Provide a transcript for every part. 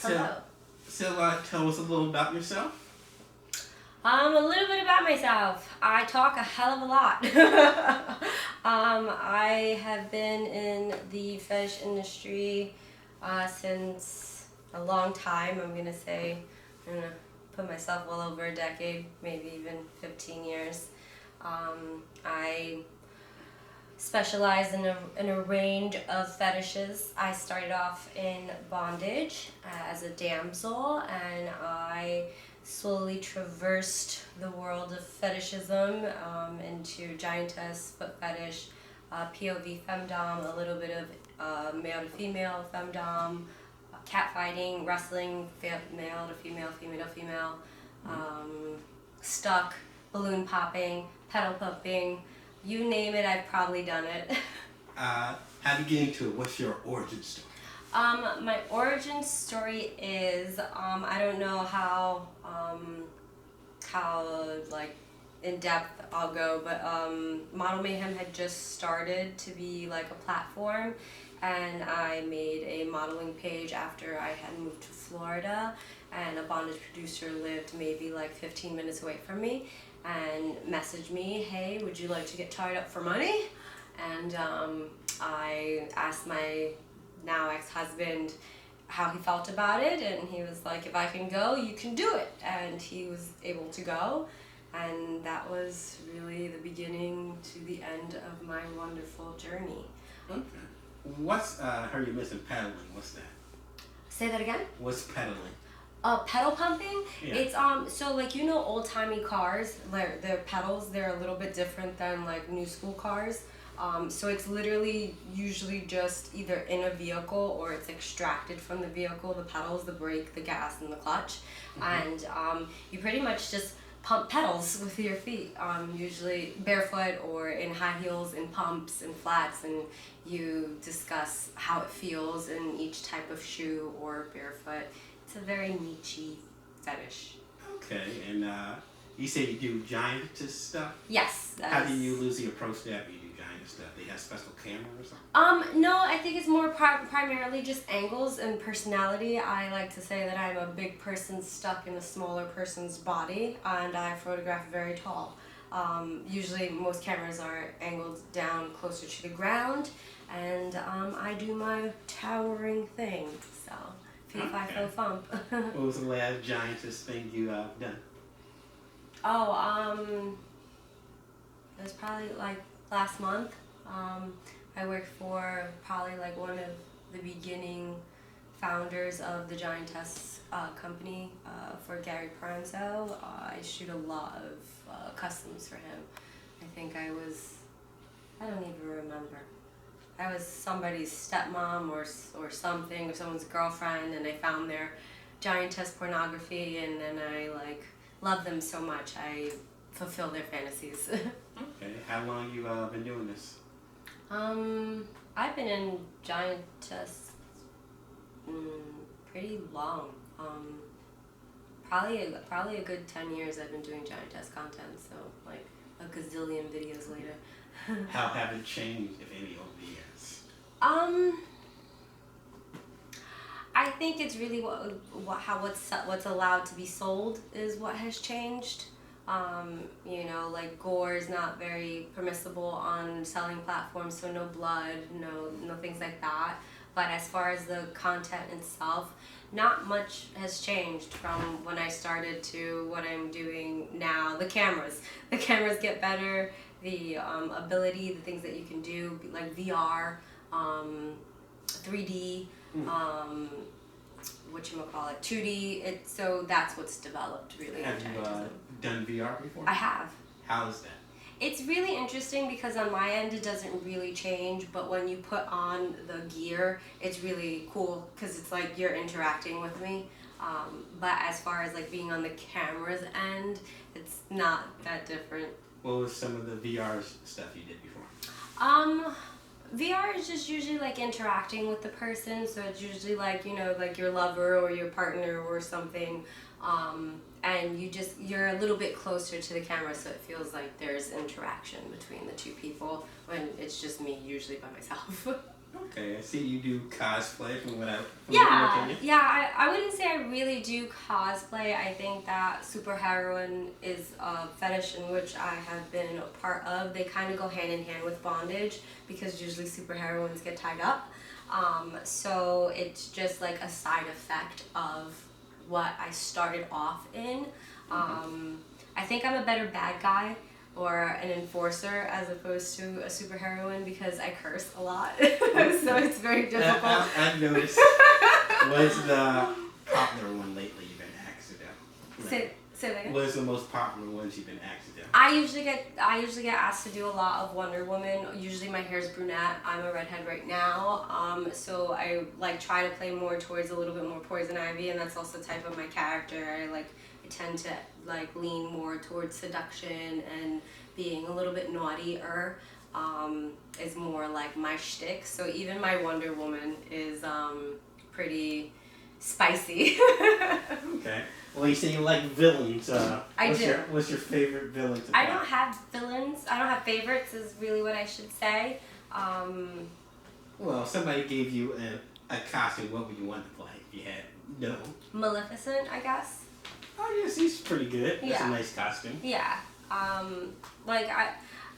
Hello. Tell us a little about yourself. A little bit about myself. I talk a hell of a lot. I have been in the fetish industry since a long time. I'm gonna put myself well over a decade, maybe even 15 years. I specialize in a range of fetishes. I started off in bondage as a damsel, and I slowly traversed the world of fetishism into Giantess, foot fetish, POV femdom, a little bit of male to female femdom, catfighting, wrestling, male to female, female to female, stuck, balloon popping, pedal pumping. You name it, I've probably done it. How did you get into it? What's your origin story? My origin story is I don't know how like in depth I'll go, but Model Mayhem had just started to be like a platform, and I made a modeling page after I had moved to Florida, and a bondage producer lived maybe like 15 minutes away from me and messaged me, hey, would you like to get tied up for money? And I asked my now ex-husband how he felt about it, and he was like, if I can go, you can do it. And he was able to go, and that was really the beginning to the end of my wonderful journey. Okay. What's heard you mention pedaling? What's that? Say that again? What's pedaling? Pedal pumping? Yeah. It's so like, you know, old-timey cars, their pedals, they're a little bit different than like new school cars. So it's literally usually just either in a vehicle or it's extracted from the vehicle, the pedals, the brake, the gas, and the clutch. And you pretty much just pump pedals with your feet, usually barefoot or in high heels, in pumps and flats, and you discuss how it feels in each type of shoe or barefoot. It's a very niche-y fetish. Okay, and you say you do Giantess stuff? Yes. How do you usually approach that when you do Giantess stuff? They have special camera or something? No, I think it's more primarily just angles and personality. I like to say that I'm a big person stuck in a smaller person's body, and I photograph very tall. Usually most cameras are angled down closer to the ground, and I do my towering thing, so fee-fi-fo thump. What was the last Giantess thing you done? It was probably like last month. I worked for probably like one of the beginning founders of the Giantess company for Gary Pranzo. I shoot a lot of customs for him. I think I don't even remember. I was somebody's stepmom or something, or someone's girlfriend, and I found their Giantess pornography, and then I like love them so much I fulfill their fantasies. Okay, how long you been doing this? I've been in Giantess pretty long. Probably a good 10 years I've been doing Giantess content, so like a gazillion videos later. How have it changed, if any, over the years? I think it's really what's allowed to be sold is what has changed. You know, like gore is not very permissible on selling platforms, so no blood, no things like that. But as far as the content itself, not much has changed from when I started to what I'm doing now. The cameras get better. The ability, the things that you can do, like VR, 3D, whatchamacallit, 2D. So that's what's developed really. Have you done VR before? I have. How is that? It's really interesting because on my end it doesn't really change, but when you put on the gear, it's really cool because it's like you're interacting with me. But as far as like being on the camera's end, it's not that different. What was some of the VR stuff you did before? VR is just usually like interacting with the person, so it's usually like, you know, like your lover or your partner or something, and you're a little bit closer to the camera, so it feels like there's interaction between the two people when it's just me usually by myself. Okay, I see you do cosplay from what I. I wouldn't say I really do cosplay. I think that superheroine is a fetish in which I have been a part of. They kind of go hand in hand with bondage because usually superheroines get tied up. So it's just like a side effect of what I started off in. I think I'm a better bad guy or an enforcer as opposed to a superheroine because I curse a lot. So it's very difficult. I've noticed. What's the popular one lately you've been accidental? Say that again? What is the most popular ones you've been accidental? I usually get asked to do a lot of Wonder Woman. Usually my hair's brunette. I'm a redhead right now. So I like try to play more towards a little bit more Poison Ivy, and that's also the type of my character. I tend to like lean more towards seduction and being a little bit naughtier. Is more like my shtick. So even my Wonder Woman is pretty spicy. Okay. Well, you say you like villains. I do. What's your favorite villain? I don't have villains. I don't have favorites is really what I should say. Well, if somebody gave you a costume, what would you want to play if you had no? Maleficent, I guess. Oh yes, he's pretty good. That's Yeah. a nice costume. Yeah. Like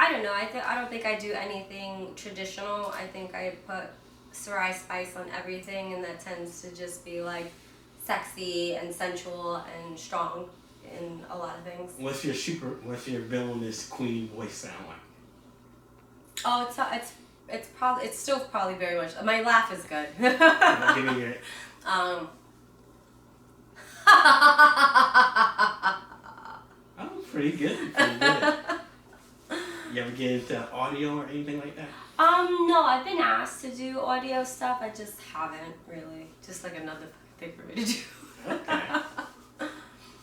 I don't know. I don't think I do anything traditional. I think I put Sahrye spice on everything, and that tends to just be like sexy and sensual and strong in a lot of things. What's your villainous queen voice sound like? Oh, it's still probably very much. My laugh is good. Give me your. Oh, pretty good. Pretty good. You ever get into audio or anything like that? No, I've been asked to do audio stuff. I just haven't really. Just like another thing for me to do. Okay.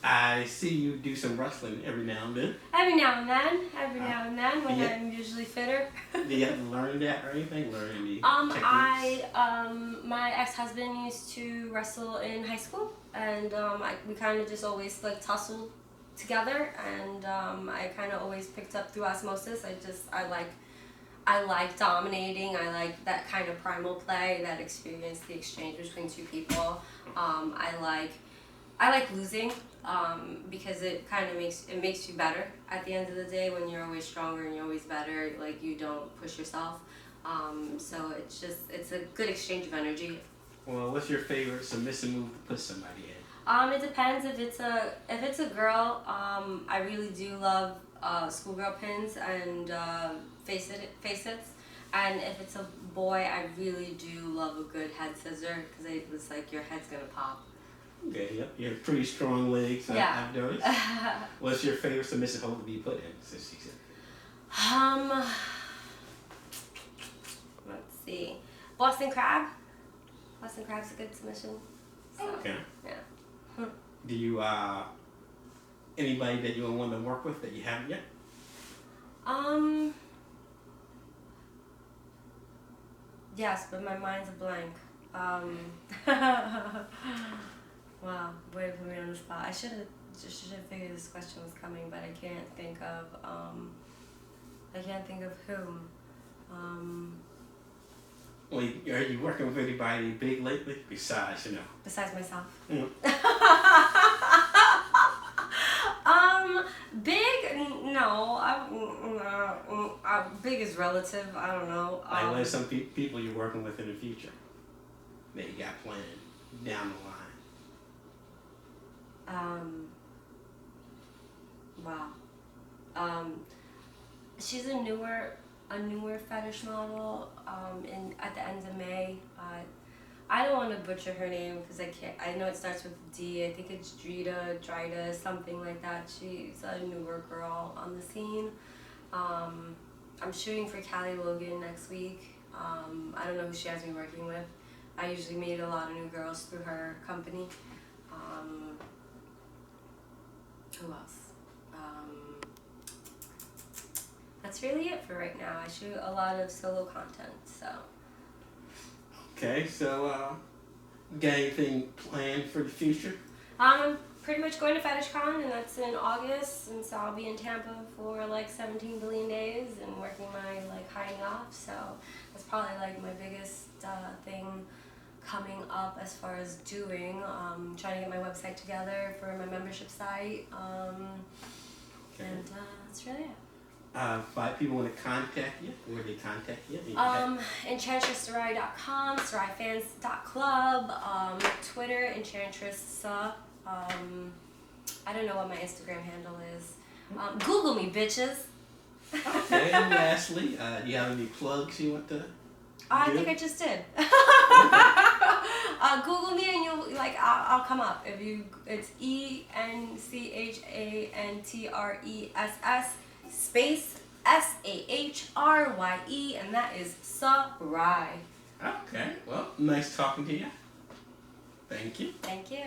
I see you do some wrestling every now and then. Every now and then, when I'm usually fitter. Do you have to learn that or anything? Learn any techniques? My ex-husband used to wrestle in high school, and we kind of just always like tussled together, and I kind of always picked up through osmosis. I like dominating. I like that kind of primal play, that experience, the exchange between two people. I like losing because it kind of makes you better at the end of the day when you're always stronger and you're always better. Like you don't push yourself. So it's a good exchange of energy. Well, what's your favorite submissive move to put somebody in? It depends. If it's a girl, I really do love schoolgirl pins and face-its. And if it's a boy, I really do love a good head scissor because it's like your head's gonna pop. Okay, yep. You have pretty strong legs. Yeah. I've noticed. What's your favorite submissive hold to be put in? Since she said. Let's see. Boston Crab. Boston Crab's a good submission. So, Okay. Yeah. Do you anybody that you want to work with that you haven't yet? Yes, but my mind's a blank. Wow, way to put me on the spot. I should have figured this question was coming, but I can't think of whom. Well, are you working with anybody big lately besides Besides myself. Yeah. Big? No. Big is relative. I don't know. Like, what are some people you're working with in the future that you got planned down the line? Wow. She's a newer fetish model. At the end of May. I don't want to butcher her name because I can't. I know it starts with D. I think it's Drida, something like that. She's a newer girl on the scene. I'm shooting for Callie Logan next week. I don't know who she has me working with. I usually meet a lot of new girls through her company. Who else? That's really it for right now. I shoot a lot of solo content, so. Okay, so got anything planned for the future? I'm pretty much going to FetishCon, and that's in August, and so I'll be in Tampa for like 17 billion days and working my like tying off, so that's probably like my biggest thing coming up as far as doing. Trying to get my website together for my membership site, and that's really it. If people want to contact you, where they contact you? EnchantressSahrye.com, SahryeFans.club, Twitter, Enchantress. I don't know what my Instagram handle is. Google me, bitches. Okay, and lastly, do you have any plugs you want to I think I just did. Google me and you'll I'll come up. It's ENCHANTRESS space SAHRYE, and that is Sahrye. Okay, well, nice talking to you. Thank you. Thank you.